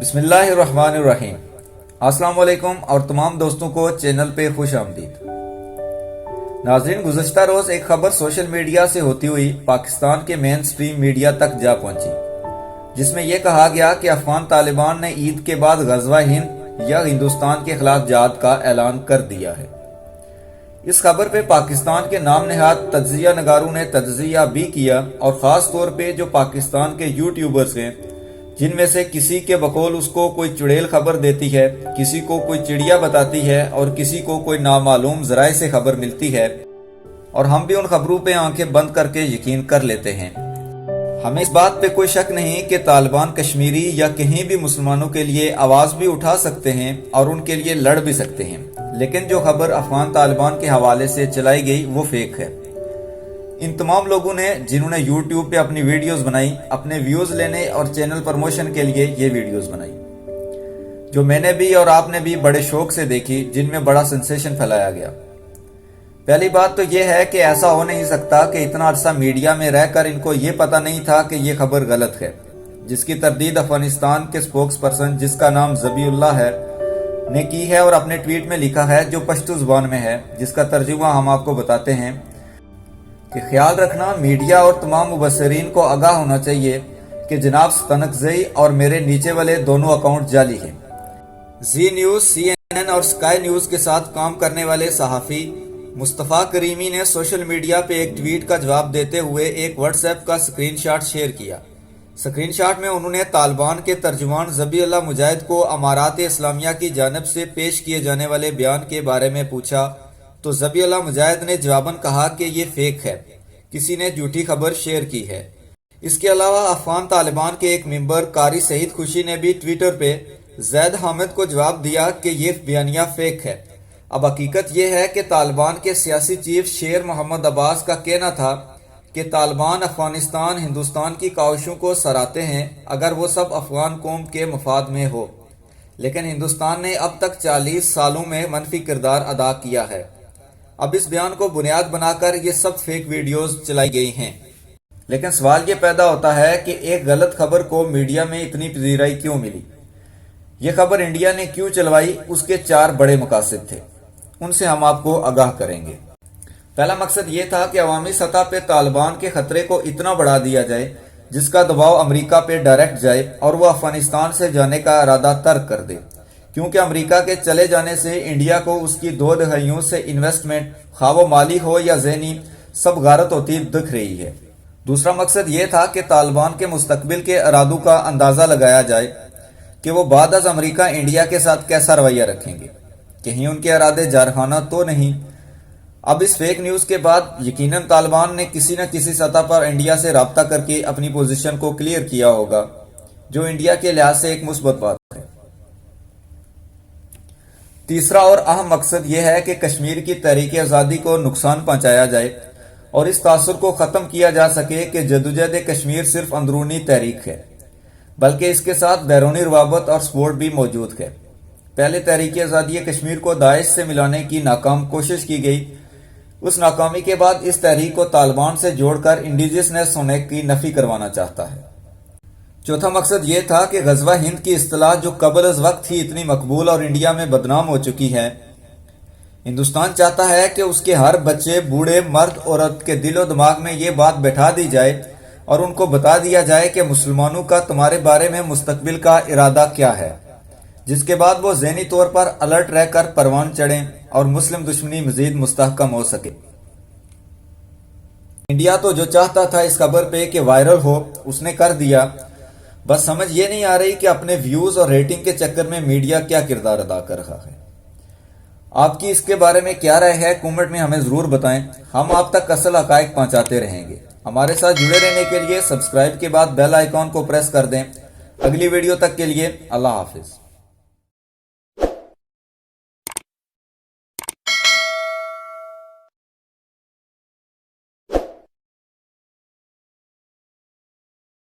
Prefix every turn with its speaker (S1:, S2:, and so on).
S1: بسم اللہ الرحمن الرحیم۔ السلام علیکم اور تمام دوستوں کو چینل پہ خوش آمدید۔ ناظرین، گزشتہ روز ایک خبر سوشل میڈیا سے ہوتی ہوئی پاکستان کے مین سٹریم میڈیا تک جا پہنچی، جس میں یہ کہا گیا کہ افغان طالبان نے عید کے بعد غزوہ ہند یا ہندوستان کے خلاف جہاد کا اعلان کر دیا ہے۔ اس خبر پہ پاکستان کے نام نہاد تجزیہ نگاروں نے تجزیہ بھی کیا، اور خاص طور پہ جو پاکستان کے یوٹیوبرز ہیں، جن میں سے کسی کے بقول اس کو کوئی چڑیل خبر دیتی ہے، کسی کو کوئی چڑیا بتاتی ہے اور کسی کو کوئی نامعلوم ذرائع سے خبر ملتی ہے، اور ہم بھی ان خبروں پہ آنکھیں بند کر کے یقین کر لیتے ہیں۔ ہمیں اس بات پہ کوئی شک نہیں کہ طالبان کشمیری یا کہیں بھی مسلمانوں کے لیے آواز بھی اٹھا سکتے ہیں اور ان کے لیے لڑ بھی سکتے ہیں، لیکن جو خبر افغان طالبان کے حوالے سے چلائی گئی وہ فیک ہے۔ ان تمام لوگوں نے جنہوں نے یوٹیوب پہ اپنی ویڈیوز بنائی، اپنے ویوز لینے اور چینل پروموشن کے لیے یہ ویڈیوز بنائی، جو میں نے بھی اور آپ نے بھی بڑے شوق سے دیکھی، جن میں بڑا سنسیشن پھیلایا گیا۔ پہلی بات تو یہ ہے کہ ایسا ہو نہیں سکتا کہ اتنا عرصہ میڈیا میں رہ کر ان کو یہ پتہ نہیں تھا کہ یہ خبر غلط ہے، جس کی تردید افغانستان کے سپوکس پرسن، جس کا نام ذبیح اللہ ہے، نے کی ہے اور اپنے ٹویٹ میں لکھا ہے، جو پشتو زبان میں ہے، جس کا ترجمہ ہم آپ کو بتاتے ہیں کہ خیال رکھنا، میڈیا اور تمام مبصرین کو آگاہ ہونا چاہیے کہ جناب ستنکزئی اور میرے نیچے والے دونوں اکاؤنٹ جعلی ہیں۔ زی نیوز، سی این این اور سکائی نیوز کے ساتھ کام کرنے والے صحافی مصطفیٰ کریمی نے سوشل میڈیا پہ ایک ٹویٹ کا جواب دیتے ہوئے ایک واٹس ایپ کا سکرین شاٹ شیئر کیا۔ سکرین شاٹ میں انہوں نے طالبان کے ترجمان ذبیح اللہ مجاہد کو امارات اسلامیہ کی جانب سے پیش کیے جانے والے بیان کے بارے میں پوچھا، تو ذبیح اللہ مجاہد نے جواباً کہا کہ یہ فیک ہے، کسی نے جھوٹی خبر شیئر کی ہے۔ اس کے علاوہ افغان طالبان کے ایک ممبر قاری سعید خوشی نے بھی ٹویٹر پہ زید حامد کو جواب دیا کہ یہ بیانیہ فیک ہے۔ اب حقیقت یہ ہے کہ طالبان کے سیاسی چیف شیر محمد عباس کا کہنا تھا کہ طالبان افغانستان ہندوستان کی کاوشوں کو سراہتے ہیں اگر وہ سب افغان قوم کے مفاد میں ہو، لیکن ہندوستان نے اب تک 40 سالوں میں منفی کردار ادا کیا ہے۔ اب اس بیان کو بنیاد بنا کر یہ سب فیک ویڈیوز چلائی گئی ہیں۔ لیکن سوال یہ پیدا ہوتا ہے کہ ایک غلط خبر کو میڈیا میں اتنی پذیرائی کیوں ملی؟ یہ خبر انڈیا نے کیوں چلوائی؟ اس کے 4 بڑے مقاصد تھے، ان سے ہم آپ کو آگاہ کریں گے۔ پہلا مقصد یہ تھا کہ عوامی سطح پہ طالبان کے خطرے کو اتنا بڑھا دیا جائے جس کا دباؤ امریکہ پہ ڈائریکٹ جائے اور وہ افغانستان سے جانے کا ارادہ ترک کر دے، کیونکہ امریکہ کے چلے جانے سے انڈیا کو اس کی 2 دہائیوں سے انویسٹمنٹ، خواہ وہ مالی ہو یا ذہنی، سب غارت ہوتی دکھ رہی ہے۔ دوسرا مقصد یہ تھا کہ طالبان کے مستقبل کے ارادوں کا اندازہ لگایا جائے کہ وہ بعد از امریکہ انڈیا کے ساتھ کیسا رویہ رکھیں گے، کہیں ان کے ارادے جارحانہ تو نہیں۔ اب اس فیک نیوز کے بعد یقیناً طالبان نے کسی نہ کسی سطح پر انڈیا سے رابطہ کر کے اپنی پوزیشن کو کلیئر کیا ہوگا، جو انڈیا کے لحاظ سے ایک مثبت بات ہے۔ تیسرا اور اہم مقصد یہ ہے کہ کشمیر کی تحریک آزادی کو نقصان پہنچایا جائے اور اس تاثر کو ختم کیا جا سکے کہ جدوجہد کشمیر صرف اندرونی تحریک ہے، بلکہ اس کے ساتھ بیرونی روابط اور سپورٹ بھی موجود ہے۔ پہلے تحریک آزادی کشمیر کو داعش سے ملانے کی ناکام کوشش کی گئی، اس ناکامی کے بعد اس تحریک کو طالبان سے جوڑ کر انڈیجنس ہونے کی نفی کروانا چاہتا ہے۔ چوتھا مقصد یہ تھا کہ غزوہ ہند کی اصطلاح جو قبل از وقت ہی اتنی مقبول اور انڈیا میں بدنام ہو چکی ہے، ہندوستان چاہتا ہے کہ اس کے ہر بچے، بوڑھے، مرد، عورت کے دل و دماغ میں یہ بات بٹھا دی جائے اور ان کو بتا دیا جائے کہ مسلمانوں کا تمہارے بارے میں مستقبل کا ارادہ کیا ہے، جس کے بعد وہ ذہنی طور پر الرٹ رہ کر پروان چڑھیں اور مسلم دشمنی مزید مستحکم ہو سکے۔ انڈیا تو جو چاہتا تھا اس خبر پہ کہ وائرل ہو، اس نے کر دیا، بس سمجھ یہ نہیں آ رہی کہ اپنے ویوز اور ریٹنگ کے چکر میں میڈیا کیا کردار ادا کر رہا ہے۔ آپ کی اس کے بارے میں کیا رائے ہے؟ کومنٹ میں ہمیں ضرور بتائیں، ہم آپ تک اصل حقائق پہنچاتے رہیں گے۔ ہمارے ساتھ جڑے رہنے کے لیے سبسکرائب کے بعد بیل آئیکن کو پریس کر دیں۔ اگلی ویڈیو تک کے لیے اللہ حافظ۔